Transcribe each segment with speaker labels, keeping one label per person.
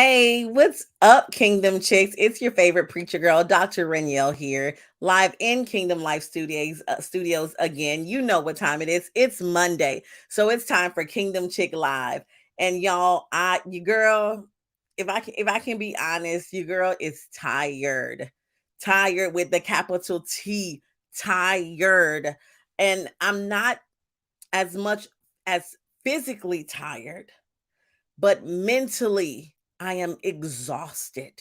Speaker 1: Hey, what's up, Kingdom Chicks? It's your favorite preacher girl, Dr. Renielle here, live in Kingdom Life Studios again. You know what time it is. It's Monday, so it's time for Kingdom Chick Live. And y'all, you girl, if I can be honest, you girl is tired with the capital T, tired, and I'm not as much as physically tired, but mentally I am exhausted.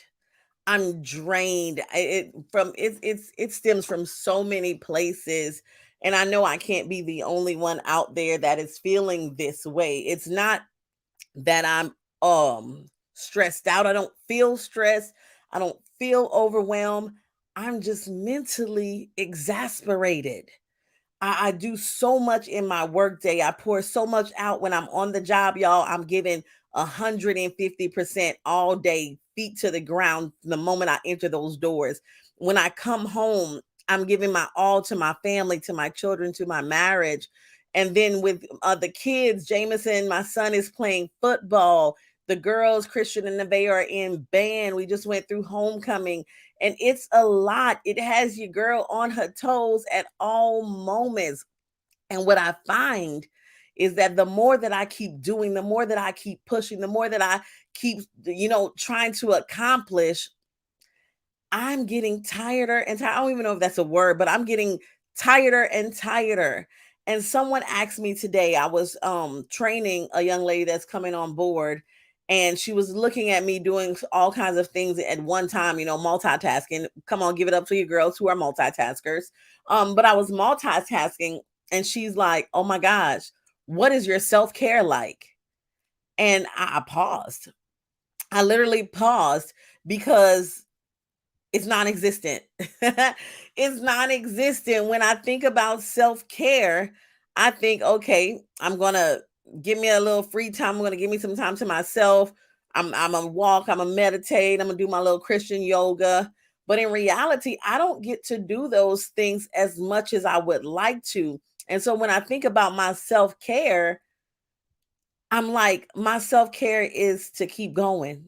Speaker 1: I'm drained. It stems from so many places, and I know I can't be the only one out there that is feeling this way. It's not that I'm stressed out. I don't feel stressed. I don't feel overwhelmed. I'm just mentally exasperated. I do so much in my workday. I pour so much out when I'm on the job, y'all. I'm giving 150% all day, feet to the ground the moment I enter those doors. When I come home, I'm giving my all to my family, to my children, to my marriage. And then with the kids, Jameson, my son is playing football. The girls, Christian and Nevaeh, are in band. We just went through homecoming, and it's a lot. It has your girl on her toes at all moments. And what I find is that the more that I keep doing, the more that I keep pushing, the more that I keep, trying to accomplish, I'm getting tireder and I don't even know if that's a word, but I'm getting tireder and tireder. And someone asked me today, I was training a young lady that's coming on board, and she was looking at me doing all kinds of things at one time, multitasking. Come on, give it up to you girls who are multitaskers. But I was multitasking, and she's like, "Oh my gosh, what is your self-care like?" And I paused. I literally paused because it's non-existent. It's non-existent. When I think about self-care, I think, okay, I'm gonna give me a little free time. I'm gonna give me some time to myself. I'm gonna walk, I'm gonna meditate, I'm gonna do my little Christian yoga. But in reality, I don't get to do those things as much as I would like to. And so when I think about my self-care, I'm like, my self-care is to keep going.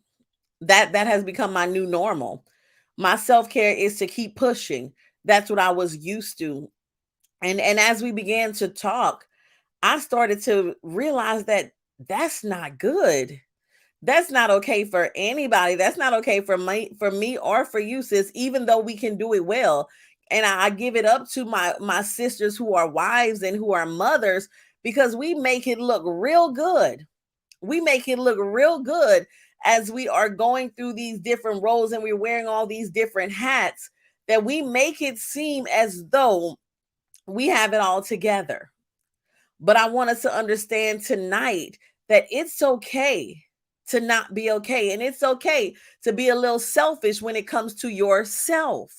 Speaker 1: That has become my new normal. My self-care is to keep pushing. That's what I was used to. And as we began to talk, I started to realize that that's not good. That's not okay for anybody. That's not okay for me or for you, sis, even though we can do it well. And I give it up to my sisters who are wives and who are mothers, because we make it look real good. We make it look real good as we are going through these different roles and we're wearing all these different hats, that we make it seem as though we have it all together. But I want us to understand tonight that it's okay to not be okay. And it's okay to be a little selfish when it comes to yourself.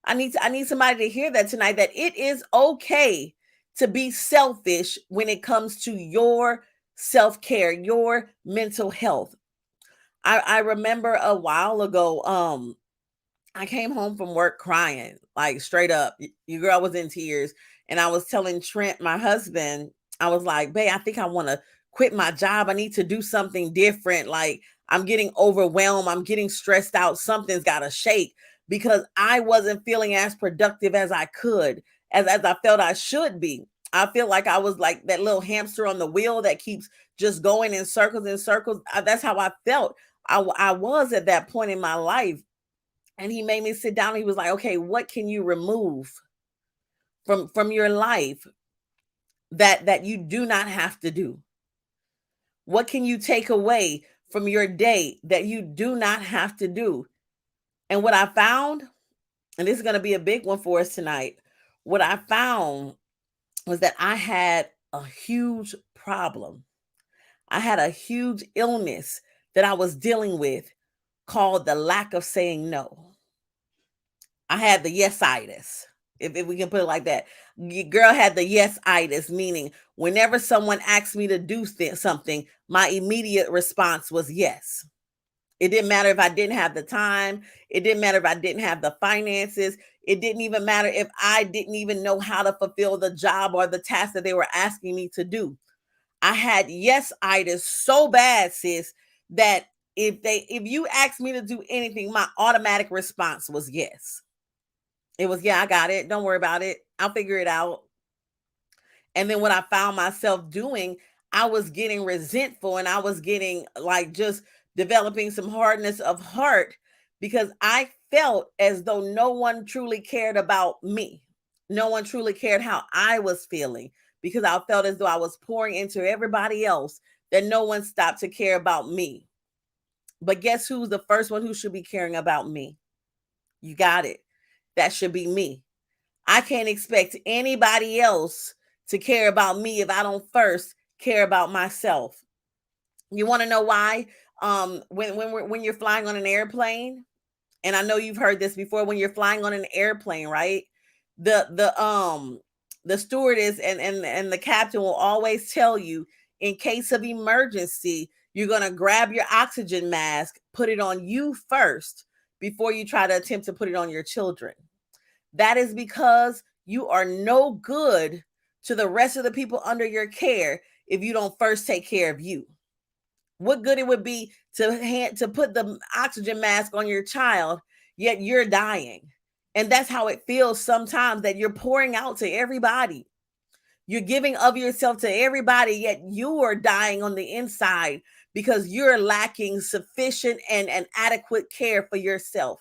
Speaker 1: I need somebody to hear that tonight, that it is okay to be selfish when it comes to your self-care, your mental health. I remember a while ago, I came home from work crying, like straight up. Your girl was in tears. And I was telling Trent, my husband, I was like, babe, I think I want to quit my job. I need to do something different. Like, I'm getting overwhelmed. I'm getting stressed out. Something's got to shake, because I wasn't feeling as productive as I could, as I felt I should be. I feel like I was like that little hamster on the wheel that keeps just going in circles and circles. That's how I felt. I was at that point in my life. And he made me sit down. He was like, okay, what can you remove from your life that you do not have to do? What can you take away from your day that you do not have to do? And what I found, and this is going to be a big one for us tonight, what I found was that I had a huge problem. I had a huge illness that I was dealing with, called the lack of saying no. I had the yes-itis, if we can put it like that. Your girl had the yes-itis, meaning whenever someone asked me to do something, my immediate response was yes. It didn't matter if I didn't have the time. It didn't matter if I didn't have the finances. It didn't even matter if I didn't even know how to fulfill the job or the task that they were asking me to do. I had yes-itis so bad, sis, that If you asked me to do anything, my automatic response was yes. It was, yeah, I got it. Don't worry about it. I'll figure it out. And then what I found myself doing, I was getting resentful and I was getting like just developing some hardness of heart because I felt as though no one truly cared about me. No one truly cared how I was feeling because I felt as though I was pouring into everybody else, that no one stopped to care about me. But guess who's the first one who should be caring about me? You got it. That should be me. I can't expect anybody else to care about me if I don't first care about myself. You want to know why? When you're flying on an airplane, and I know you've heard this before, when you're flying on an airplane, right? The stewardess and the captain will always tell you, in case of emergency, you're gonna grab your oxygen mask, put it on you first before you try to attempt to put it on your children. That is because you are no good to the rest of the people under your care if you don't first take care of you. What good it would be to put the oxygen mask on your child, yet you're dying. And that's how it feels sometimes, that you're pouring out to everybody. You're giving of yourself to everybody, yet you are dying on the inside because you're lacking sufficient and adequate care for yourself.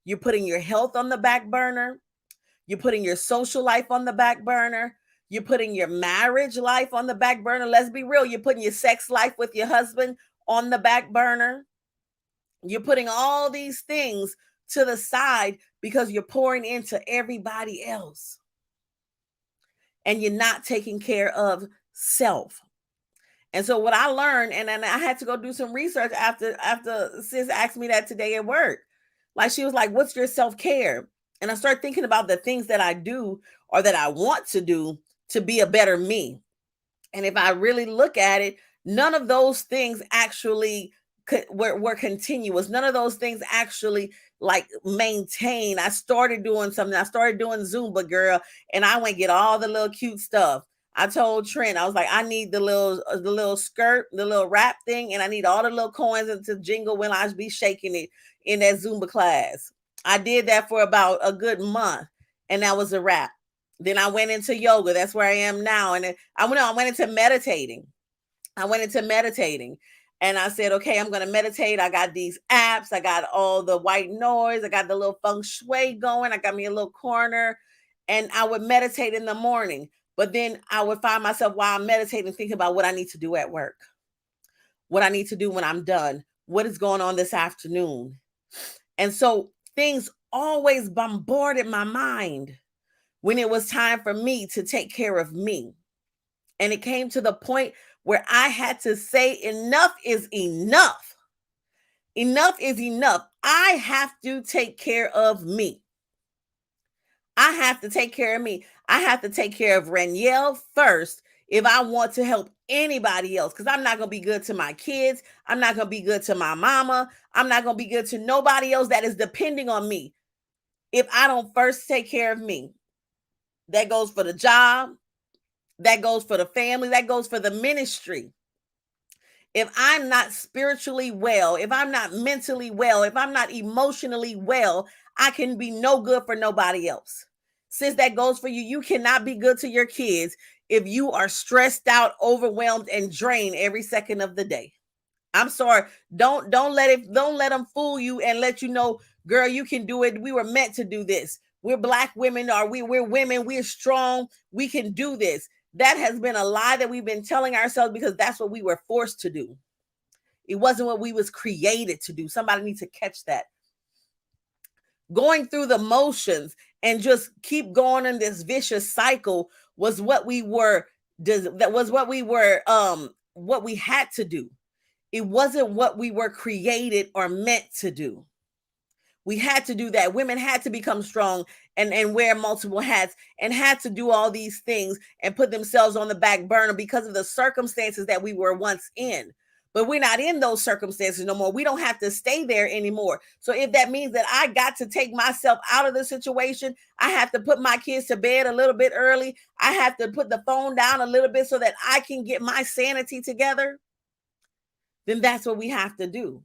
Speaker 1: You're putting your health on the back burner. You're putting your social life on the back burner. You're putting your marriage life on the back burner. Let's be real. You're putting your sex life with your husband on the back burner. You're putting all these things to the side because you're pouring into everybody else. And you're not taking care of self. And so what I learned, and I had to go do some research after sis asked me that today at work. Like, she was like, what's your self-care? And I started thinking about the things that I do or that I want to do to be a better me. And if I really look at it, none of those things actually were continuous. None of those things actually like maintain. I started doing something. I started doing Zumba, girl, and I went get all the little cute stuff. I told Trent, I was like, I need the little skirt, the little wrap thing, and I need all the little coins to jingle when I be shaking it in that Zumba class. I did that for about a good month, and that was a wrap. Then I went into yoga. That's where I am now. And I went into meditating. And I said, okay, I'm going to meditate. I got these apps. I got all the white noise. I got the little feng shui going. I got me a little corner, and I would meditate in the morning. But then I would find myself while I'm meditating thinking about what I need to do at work, what I need to do when I'm done, what is going on this afternoon. And so things always bombarded my mind when it was time for me to take care of me. And it came to the point where I had to say, enough is enough. Enough is enough. I have to take care of me. I have to take care of me. I have to take care of Ranielle first if I want to help anybody else, because I'm not going to be good to my kids. I'm not going to be good to my mama. I'm not going to be good to nobody else that is depending on me if I don't first take care of me. That goes for the job. That goes for the family. That goes for the ministry. If I'm not spiritually well, if I'm not mentally well, if I'm not emotionally well, I can be no good for nobody else. Since that goes for you, you cannot be good to your kids if you are stressed out, overwhelmed, and drained every second of the day. I'm sorry. Don't let them fool you and let you know, girl, you can do it. We were meant to do this. We're Black women, or we're women. We're strong. We can do this. That has been a lie that we've been telling ourselves because that's what we were forced to do. It wasn't what we was created to do. Somebody needs to catch that. Going through the motions and just keep going in this vicious cycle was what we were. That was what we had to do. It wasn't what we were created or meant to do. We had to do that. Women had to become strong and wear multiple hats and had to do all these things and put themselves on the back burner because of the circumstances that we were once in. But we're not in those circumstances no more. We don't have to stay there anymore. So if that means that I got to take myself out of the situation, I have to put my kids to bed a little bit early. I have to put the phone down a little bit so that I can get my sanity together. Then that's what we have to do.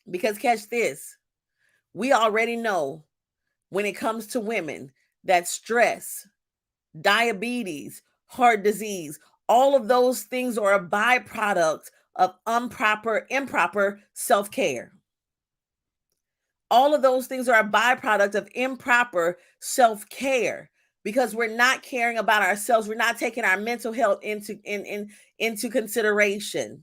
Speaker 1: Because catch this, we already know when it comes to women that stress, diabetes, heart disease, all of those things are a byproduct of improper self-care. All of those things are a byproduct of improper self-care because we're not caring about ourselves. We're not taking our mental health into consideration.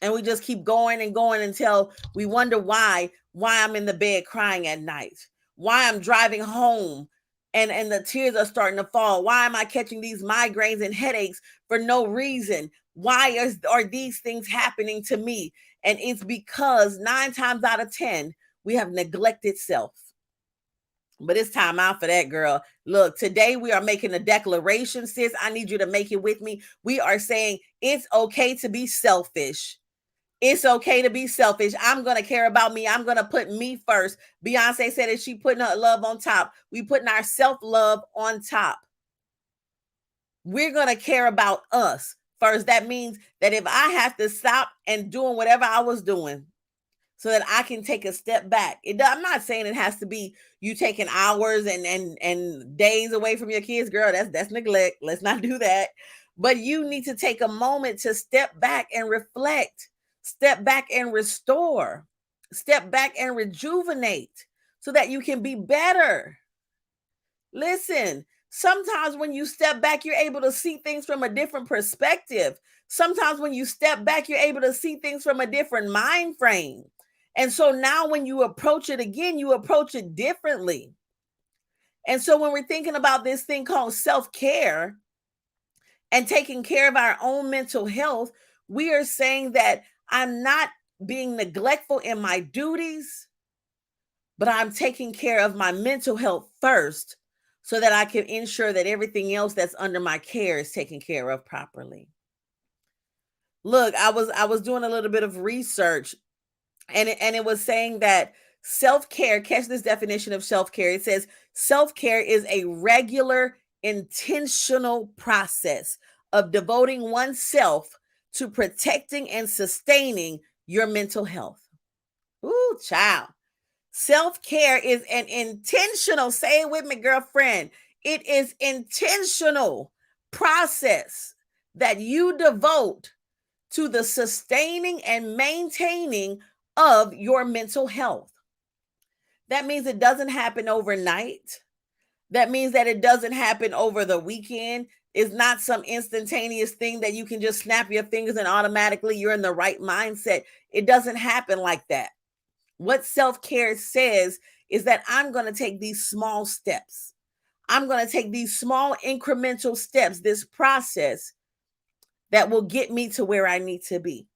Speaker 1: And we just keep going and going until we wonder why I'm in the bed crying at night, why I'm driving home and the tears are starting to fall. Why am I catching these migraines and headaches for no reason? Why are these things happening to me? And it's because 9 times out of 10, we have neglected self. But it's time out for that, girl. Look, today we are making a declaration, sis. I need you to make it with me. We are saying it's okay to be selfish. It's okay to be selfish. I'm going to care about me. I'm going to put me first. Beyonce said that she putting her love on top. We putting our self-love on top. We're going to care about us first. That means that if I have to stop and doing whatever I was doing so that I can take a step back. I'm not saying it has to be you taking hours and days away from your kids, girl. That's neglect. Let's not do that. But you need to take a moment to step back and reflect. Step back and restore. Step back and rejuvenate so that you can be better. Listen, sometimes when you step back, you're able to see things from a different perspective. Sometimes when you step back, you're able to see things from a different mind frame. And so now when you approach it again, you approach it differently. And so when we're thinking about this thing called self-care and taking care of our own mental health, we are saying that I'm not being neglectful in my duties, but I'm taking care of my mental health first so that I can ensure that everything else that's under my care is taken care of properly. Look, I was doing a little bit of research and it was saying that self-care, catch this definition of self-care. It says self-care is a regular, intentional process of devoting oneself to protecting and sustaining your mental health. Ooh, child. Self-care is an intentional, say it with me, girlfriend. It is intentional process that you devote to the sustaining and maintaining of your mental health. That means it doesn't happen overnight. That means that it doesn't happen over the weekend. It's not some instantaneous thing that you can just snap your fingers and automatically you're in the right mindset. It doesn't happen like that. What self-care says is that I'm going to take these small steps. I'm going to take these small incremental steps, this process that will get me to where I need to be.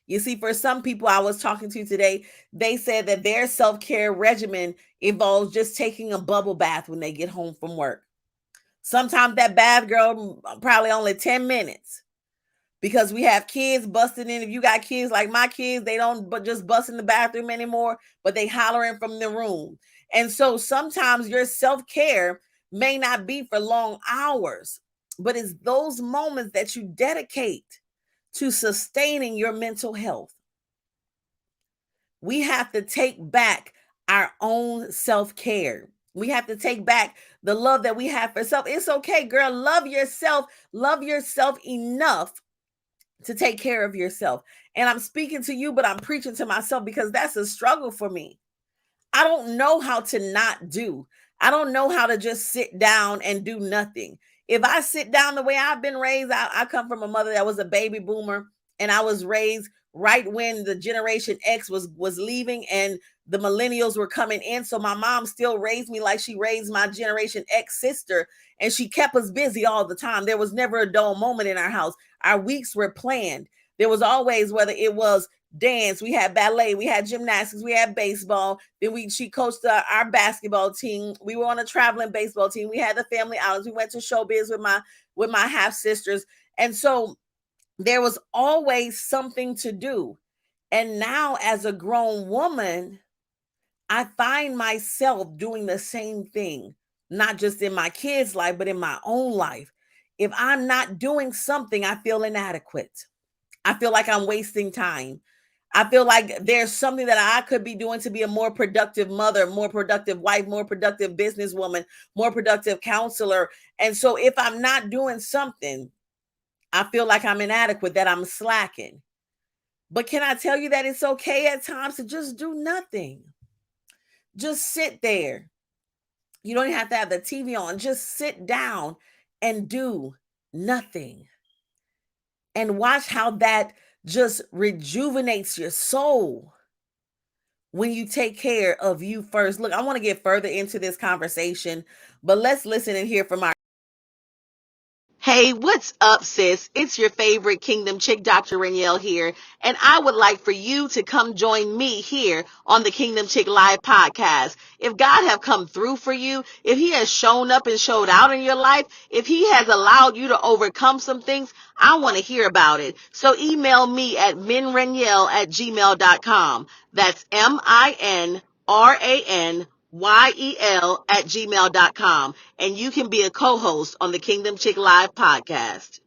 Speaker 1: You see, for some people I was talking to today, they said that their self-care regimen involves just taking a bubble bath when they get home from work. Sometimes that bath, girl, probably only 10 minutes. Because we have kids busting in. If you got kids like my kids, they don't but just bust in the bathroom anymore, but they hollering from the room. And so sometimes your self-care may not be for long hours, but it's those moments that you dedicate to sustaining your mental health. We have to take back our own self-care. We have to take back the love that we have for self. It's okay, girl. Love yourself. Love yourself enough to take care of yourself. And I'm speaking to you, but I'm preaching to myself because that's a struggle for me. I don't know how to not do. I don't know how to just sit down and do nothing. If I sit down the way I've been raised, I come from a mother that was a baby boomer, and I was raised right when the Generation X was leaving and the millennials were coming in. So my mom still raised me like she raised my Generation X sister, and she kept us busy all the time. There was never a dull moment in our house. Our weeks were planned. There was always, whether it was dance, we had ballet, we had gymnastics, we had baseball. Then she coached our basketball team. We were on a traveling baseball team. We had the family outings. We went to showbiz with my half sisters, and so there was always something to do. And now, as a grown woman, I find myself doing the same thing, not just in my kids' life, but in my own life. If I'm not doing something, I feel inadequate. I feel like I'm wasting time. I feel like there's something that I could be doing to be a more productive mother, more productive wife, more productive businesswoman, more productive counselor. And so if I'm not doing something, I feel like I'm inadequate, that I'm slacking. But can I tell you that it's okay at times to just do nothing? Just sit there. You don't even have to have the TV on. Just sit down and do nothing. And watch how that just rejuvenates your soul when you take care of you first. Look, I want to get further into this conversation, but let's listen and hear from our. Hey, what's up, sis? It's your favorite Kingdom Chick, Dr. Ranielle here, and I would like for you to come join me here on the Kingdom Chick Live podcast. If God have come through for you, if he has shown up and showed out in your life, if he has allowed you to overcome some things, I want to hear about it. So email me at minranielle@gmail.com. That's MINRANYEL@gmail.com, and you can be a co-host on the Kingdom Chick Live podcast.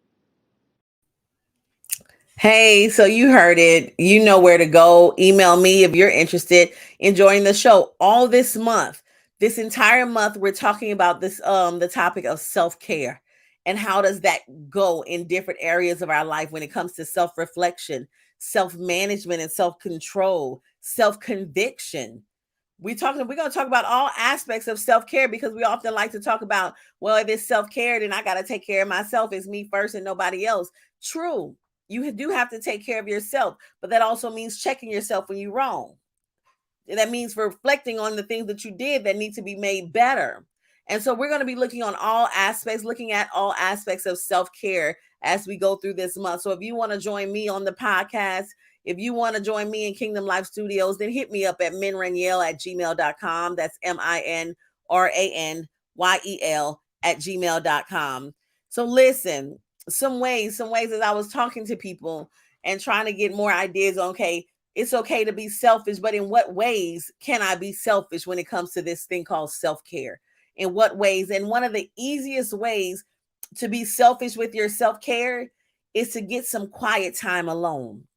Speaker 1: Hey, so you heard it. You know where to go. Email me if you're interested in joining the show. All this month, this entire month, we're talking about this the topic of self-care and how does that go in different areas of our life when it comes to self-reflection, self-management and self-control, self-conviction. We're going to talk about all aspects of self-care, because we often like to talk about, well, if it's self-care, then I got to take care of myself. It's me first and nobody else. True, you do have to take care of yourself, but that also means checking yourself when you're wrong. That means reflecting on the things that you did that need to be made better. And so we're going to be looking at all aspects of self-care as we go through this month. So if you want to join me on the podcast, if you want to join me in Kingdom Life Studios, then hit me up at minranielle@gmail.com. That's MINRANYEL@gmail.com. So listen, some ways as I was talking to people and trying to get more ideas on, okay, it's okay to be selfish, but in what ways can I be selfish when it comes to this thing called self-care? In what ways? And one of the easiest ways to be selfish with your self-care is to get some quiet time alone.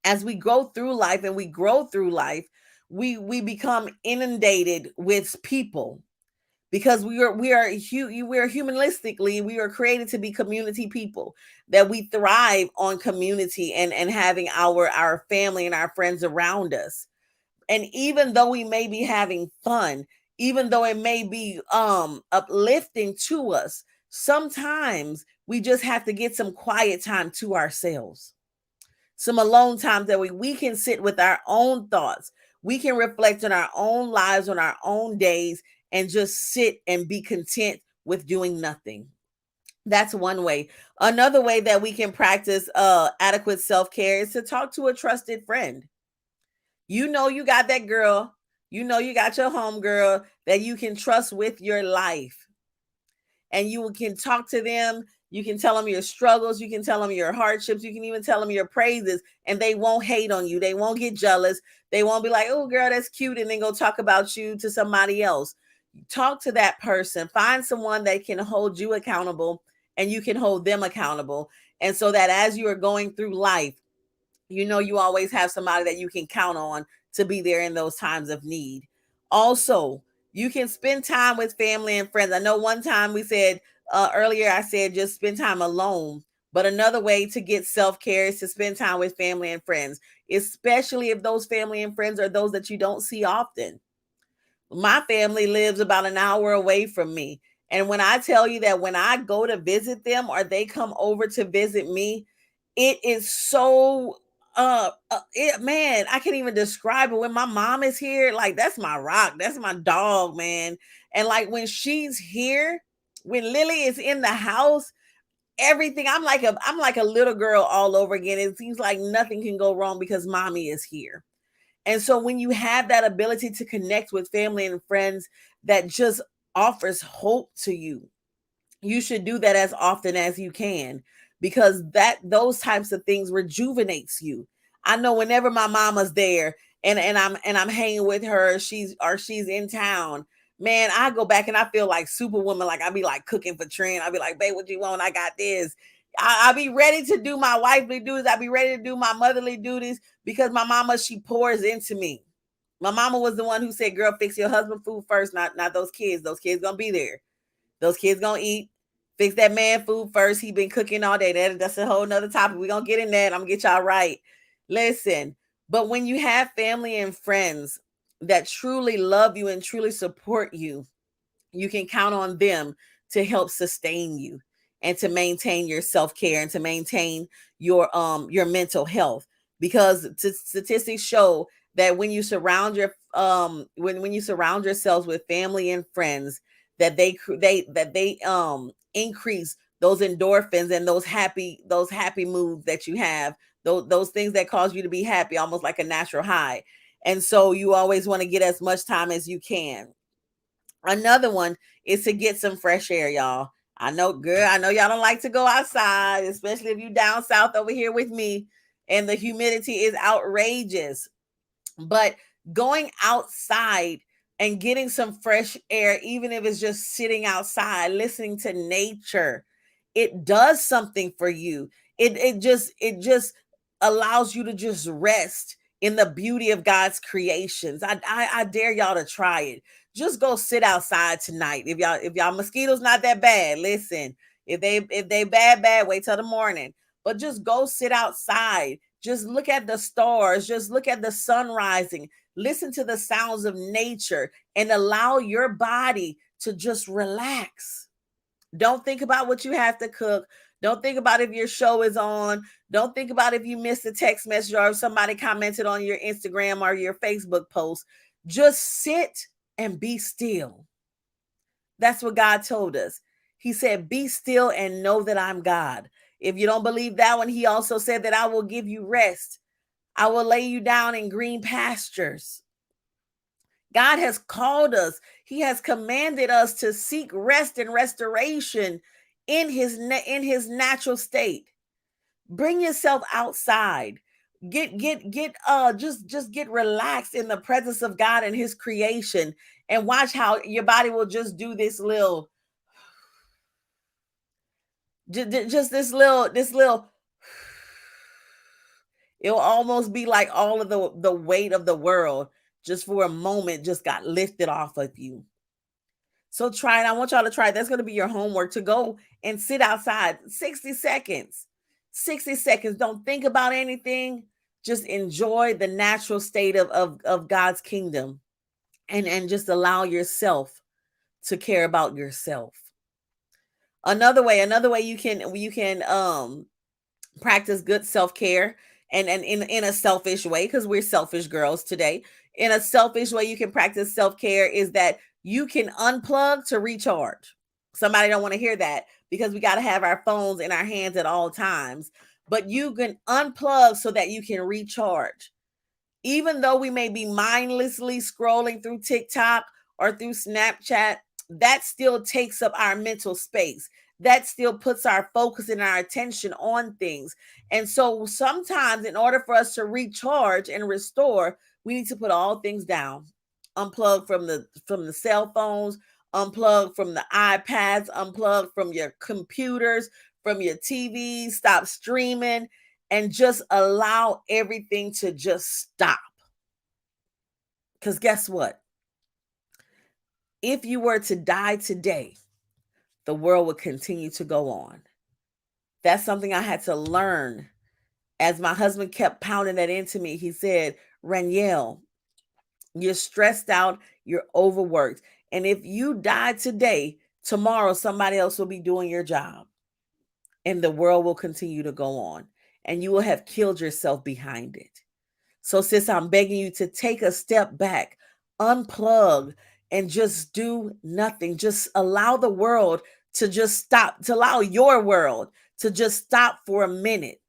Speaker 1: As we go through life and we grow through life, we become inundated with people, because we are humanistically, we are created to be community people, that we thrive on community and having our family and our friends around us. And even though we may be having fun, even though it may be uplifting to us, sometimes we just have to get some quiet time to ourselves, some alone time that we can sit with our own thoughts. We can reflect on our own lives, on our own days, and just sit and be content with doing nothing. That's one way. Another way that we can practice adequate self-care is to talk to a trusted friend. You know, you got that girl, you know, you got your home girl that you can trust with your life, and you can talk to them. You can tell them your struggles, you can tell them your hardships, you can even tell them your praises, and they won't hate on you. They won't get jealous. They won't be like, oh girl, that's cute, and then go talk about you to somebody else. Talk to that person. Find someone that can hold you accountable and you can hold them accountable. And so that as you are going through life, you know, you always have somebody that you can count on to be there in those times of need. Also, you can spend time with family and friends. I know one time we said earlier, I said just spend time alone. But another way to get self-care is to spend time with family and friends, especially if those family and friends are those that you don't see often. My family lives about an hour away from me. And when I tell you that when I go to visit them or they come over to visit me, it is so man, I can't even describe it. When my mom is here, like that's my rock, that's my dog, man. And like when she's here, when Lily is in the house, everything, I'm like a little girl all over again. It seems like nothing can go wrong because mommy is here. And so when you have that ability to connect with family and friends that just offers hope to you, you should do that as often as you can, because that those types of things rejuvenates you. I know whenever my mama's there and I'm hanging with her, she's in town, man, I go back and I feel like superwoman. Like I be like cooking for Trent. I be like, babe, what you want? I got this. I be ready to do my wifely duties. I be ready to do my motherly duties because my mama, she pours into me. My mama was the one who said, girl, fix your husband food first, not those kids. Those kids gonna be there. Those kids gonna eat. Fix that man food first. He been cooking all day. That's a whole nother topic. We gonna get in that. I'm gonna get y'all right. Listen, but when you have family and friends that truly love you and truly support you, you can count on them to help sustain you and to maintain your self-care and to maintain your mental health, because statistics show that when you surround your when you surround yourselves with family and friends, that they increase those endorphins and those happy moods that you have, those things that cause you to be happy, almost like a natural high. And so you always want to get as much time as you can. Another one is to get some fresh air, y'all. I know, girl, I know y'all don't like to go outside, especially if you down south over here with me and the humidity is outrageous. But going outside and getting some fresh air, even if it's just sitting outside, listening to nature, it does something for you. It just allows you to just rest in the beauty of God's creations. I dare y'all to try it. Just go sit outside tonight. If y'all mosquitoes not that bad, listen. If they bad, wait till the morning. But just go sit outside. Just look at the stars. Just look at the sun rising. Listen to the sounds of nature and allow your body to just relax. Don't think about what you have to cook. Don't think about if your show is on. Don't think about if you missed a text message or if somebody commented on your Instagram or your Facebook post. Just sit and be still. That's what God told us. He said, be still and know that I'm God. If you don't believe that one, he also said that I will give you rest. I will lay you down in green pastures. God has called us. He has commanded us to seek rest and restoration in his natural state. Bring yourself outside. Just get relaxed in the presence of God and his creation, and watch how your body will just do this little just this little it'll almost be like all of the weight of the world just for a moment just got lifted off of you. So try it. I want y'all to try it. That's going to be your homework, to go and sit outside 60 seconds. 60 seconds. Don't think about anything. Just enjoy the natural state of God's kingdom, and just allow yourself to care about yourself. Another way you can practice good self-care, and in a selfish way, because we're selfish girls today. In a selfish way you can practice self-care is that you can unplug to recharge. Somebody don't want to hear that, because we got to have our phones in our hands at all times, but you can unplug so that you can recharge. Even though we may be mindlessly scrolling through TikTok or through Snapchat, that still takes up our mental space. That still puts our focus and our attention on things. And so sometimes, in order for us to recharge and restore, we need to put all things down. Unplug from the cell phones, unplug from the iPads, unplug from your computers, from your TVs, stop streaming, and just allow everything to just stop. Because guess what? If you were to die today, the world would continue to go on. That's something I had to learn. As my husband kept pounding that into me, he said, Ranielle, you're stressed out, you're overworked. And if you die today, tomorrow somebody else will be doing your job. And the world will continue to go on. And you will have killed yourself behind it. So, sis, I'm begging you to take a step back, unplug, and just do nothing. Just allow the world to just stop, to allow your world to just stop for a minute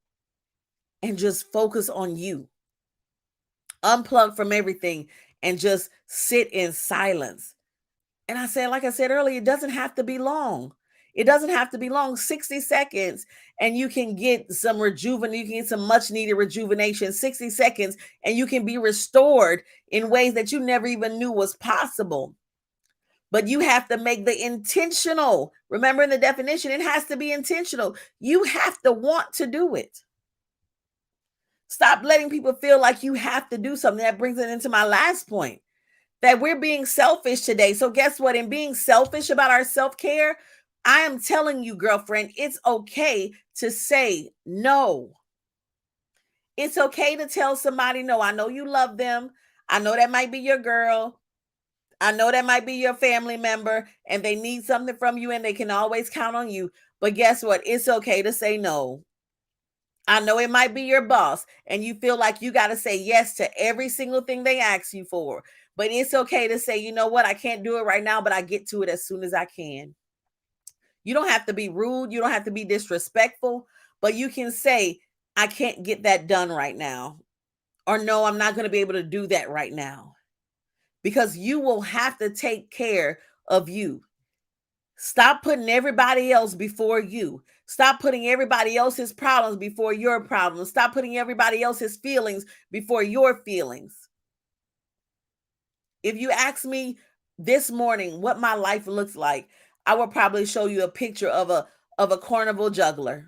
Speaker 1: and just focus on you. Unplug from everything and just sit in silence. And like I said earlier, it doesn't have to be long. It doesn't have to be long, 60 seconds, and you can get some you can get some much needed rejuvenation, 60 seconds, and you can be restored in ways that you never even knew was possible. But you have to make the intentional. Remember in the definition, it has to be intentional. You have to want to do it. Stop letting people feel like you have to do something. That brings it into my last point, that we're being selfish today. So guess what? In being selfish about our self-care, I am telling you, girlfriend, it's okay to say no. It's okay to tell somebody no. I know you love them. I know that might be your girl. I know that might be your family member and they need something from you and they can always count on you. But guess what? It's okay to say no. I know it might be your boss and you feel like you got to say yes to every single thing they ask you for. But it's okay to say, you know what? I can't do it right now, but I get to it as soon as I can. You don't have to be rude. You don't have to be disrespectful, but you can say, I can't get that done right now. Or no, I'm not going to be able to do that right now. Because you will have to take care of you. Stop putting everybody else before you. Stop putting everybody else's problems before your problems. Stop putting everybody else's feelings before your feelings. If you ask me this morning what my life looks like, I will probably show you a picture of a carnival juggler.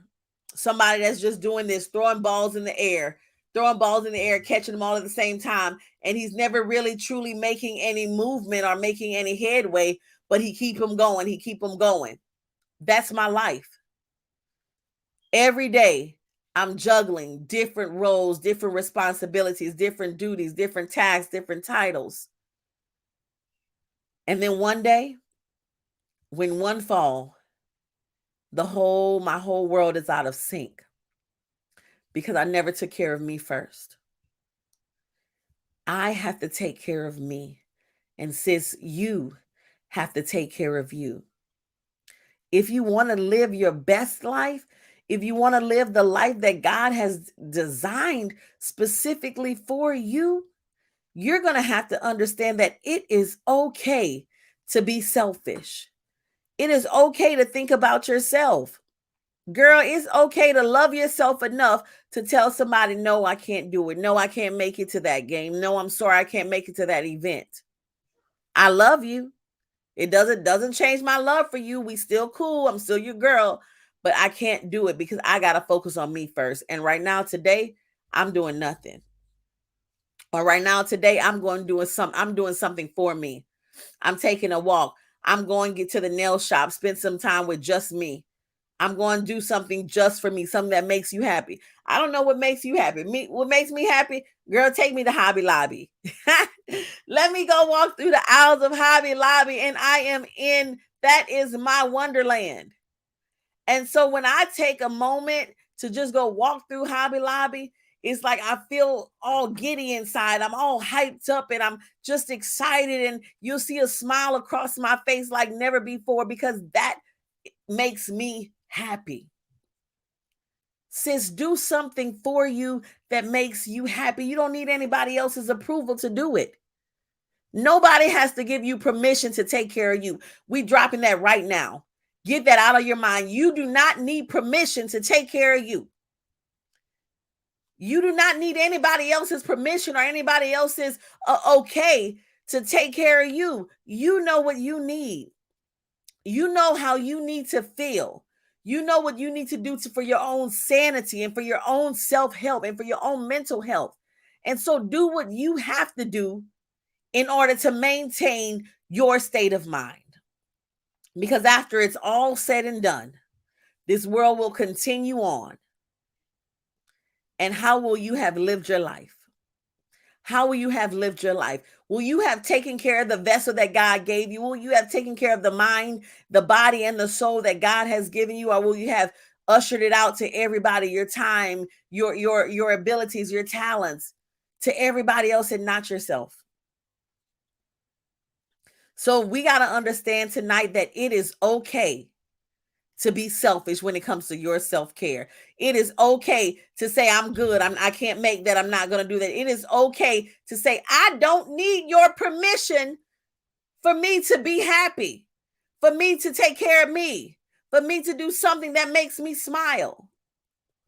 Speaker 1: Somebody that's just doing this, throwing balls in the air, catching them all at the same time. And he's never really truly making any movement or making any headway, but he keep them going. He keep them going. That's my life. Every day, I'm juggling different roles, different responsibilities, different duties, different tasks, different titles. And then one day, when one fall, my whole world is out of sync because I never took care of me first. I have to take care of me. And sis, you have to take care of you. If you want to live your best life, if you want to live the life that God has designed specifically for you, you're going to have to understand that it is okay to be selfish. It is okay to think about yourself. Girl, it's okay to love yourself enough to tell somebody, no, I can't do it. No, I can't make it to that game. No, I'm sorry, I can't make it to that event. I love you. It doesn't change my love for you. We still cool. I'm still your girl, but I can't do it because I got to focus on me first. And right now, today, I'm doing nothing. Or right now, today, I'm doing something for me. I'm taking a walk. I'm going to get to the nail shop, spend some time with just me. I'm going to do something just for me, something that makes you happy. I don't know what makes you happy. What makes me happy? Girl, take me to Hobby Lobby. Let me go walk through the aisles of Hobby Lobby and that is my wonderland. And so when I take a moment to just go walk through Hobby Lobby, it's like I feel all giddy inside. I'm all hyped up and I'm just excited. And you'll see a smile across my face like never before because that makes me happy. Sis, do something for you that makes you happy. You don't need anybody else's approval to do it. Nobody has to give you permission to take care of you. We dropping that right now. Get that out of your mind. You do not need permission to take care of you. You do not need anybody else's permission or anybody else's okay to take care of you. You know what you need. You know how you need to feel. You know what you need to do for your own sanity and for your own self-help and for your own mental health. And so do what you have to do in order to maintain your state of mind. Because after it's all said and done, this world will continue on. And how will you have lived your life? How will you have lived your life? Will you have taken care of the vessel that God gave you? Will you have taken care of the mind, the body, and the soul that God has given you? Or will you have ushered it out to everybody, your time, your abilities, your talents, to everybody else and not yourself? So we got to understand tonight that it is okay to be selfish when it comes to your self-care. It is okay to say, I'm good. I can't make that. I'm not going to do that. It is okay to say, I don't need your permission for me to be happy, for me to take care of me, for me to do something that makes me smile.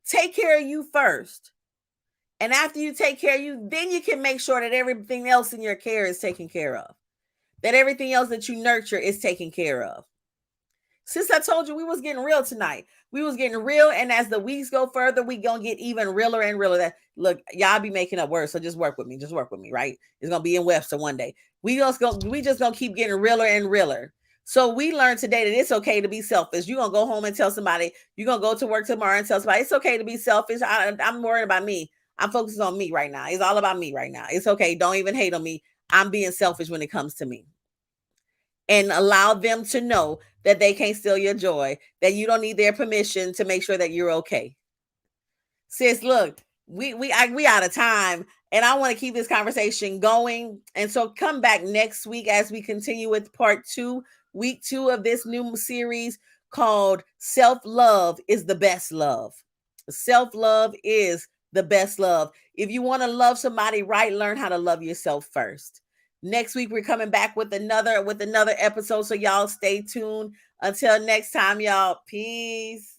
Speaker 1: Take care of you first. And after you take care of you, then you can make sure that everything else in your care is taken care of. that everything else that you nurture is taken care of. Since I told you we was getting real tonight, we was getting real, and as the weeks go further, we gonna get even realer and realer. That look, y'all be making up words, so just work with me. Just work with me, right? It's gonna be in Webster one day. We just gonna keep getting realer and realer. So we learned today that it's okay to be selfish. You're gonna go home and tell somebody. You're gonna go to work tomorrow and tell somebody it's okay to be selfish. I'm worried about me. I'm focusing on me right now. It's all about me right now. It's okay. Don't even hate on me. I'm being selfish when it comes to me. And allow them to know that they can't steal your joy, that you don't need their permission to make sure that you're okay. Sis, look, we out of time, and I want to keep this conversation going. And so come back next week as we continue with part 2, week 2 of this new series called Self-Love is the Best Love. Self-love is the best love. If you want to love somebody right, learn how to love yourself first. Next week we're coming back with another episode, so y'all stay tuned. Until next time, y'all. Peace.